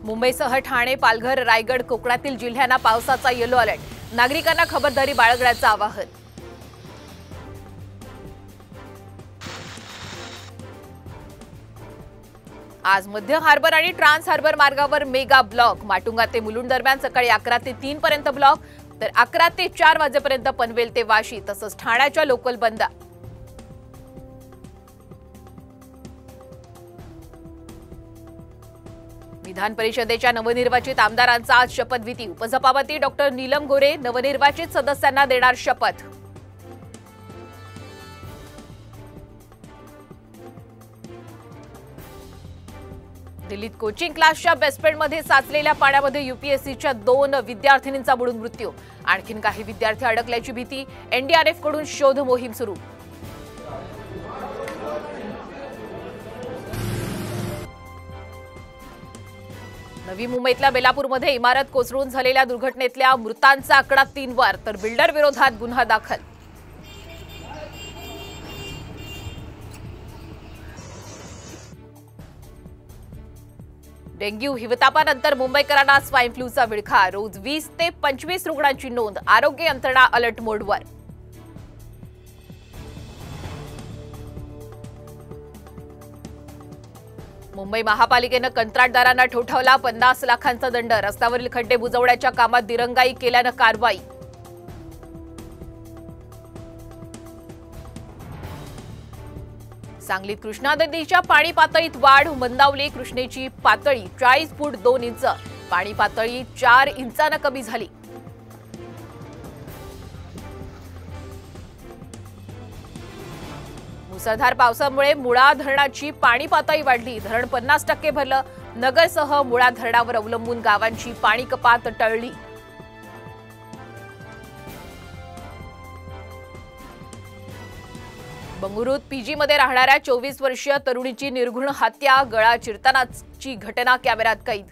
मुंबईसह ठाणे, पालघर, रायगड, कोकणातील जिल्ह्यांना पावसाचा येलो अलर्ट। नागरिकांना खबरदारी बाळगण्याचं आवाहन। आज मध्य हार्बर आणि ट्रान्स हार्बर मार्गावर मेगा ब्लॉक। माटुंगा ते मुलुंड दरम्यान सकाळी 11 ते 3 पर्यंत ब्लॉक, तर 11 ते 4 वाजेपर्यंत पनवेल ते वाशी तसंच ठाण्याच्या लोकल बंद। विधान परिषदेच्या नवनिर्वाचित आमदारांचा आज शपथविधी। उपसभापती डॉक्टर नीलम गोरे नवनिर्वाचित सदस्यांना देणार शपथ। दिल्लीत कोचिंग क्लासच्या बेसमेंटमध्ये साचलेल्या पाण्यामध्ये यूपीएससीच्या 2 विद्यार्थिनींचा बुडून मृत्यू। आणखीन काही विद्यार्थी अडकल्याची भीती। एनडीआरएफकडून शोध मोहीम सुरू। नवी मुंबईतल्या बेलापूरमध्ये इमारत कोसळून झालेल्या दुर्घटनेतल्या मृतांचा आकडा 3 वर, तर बिल्डर विरोधात गुन्हा दाखल। डेंग्यू हिवतापानंतर मुंबईकरांना स्वाईन फ्लूचा विळखा। रोज 20 ते 25 रुग्णांची नोंद। आरोग्य यंत्रणा अलर्ट मोडवर। मुंबई महापालिकेनं कंत्राटदारांना ठोठावला 50 लाखांचा दंड। रस्त्यावरील खड्डे बुजवण्याच्या कामात दिरंगाई केल्यानं कारवाई। सांगलीत कृष्णा नदीच्या पाणी पातळीत वाढ मंदावली। कृष्णेची पातळी 40 फूट 2 इंच, पाणी पातळी 4 इंचानं कमी झाली। मुसळधार पावसामुळे मुळा धरणाची पाणी पातळी वाढली। धरण 50% भरलं। नगरसह मुळा धरणावर अवलंबून गावांची पाणी कपात टळली। बंगळुरूत पीजीमध्ये राहणाऱ्या 24 वर्षीय तरुणीची निर्घृण हत्या। गळा चिरतानाची घटना कॅमेऱ्यात कैद।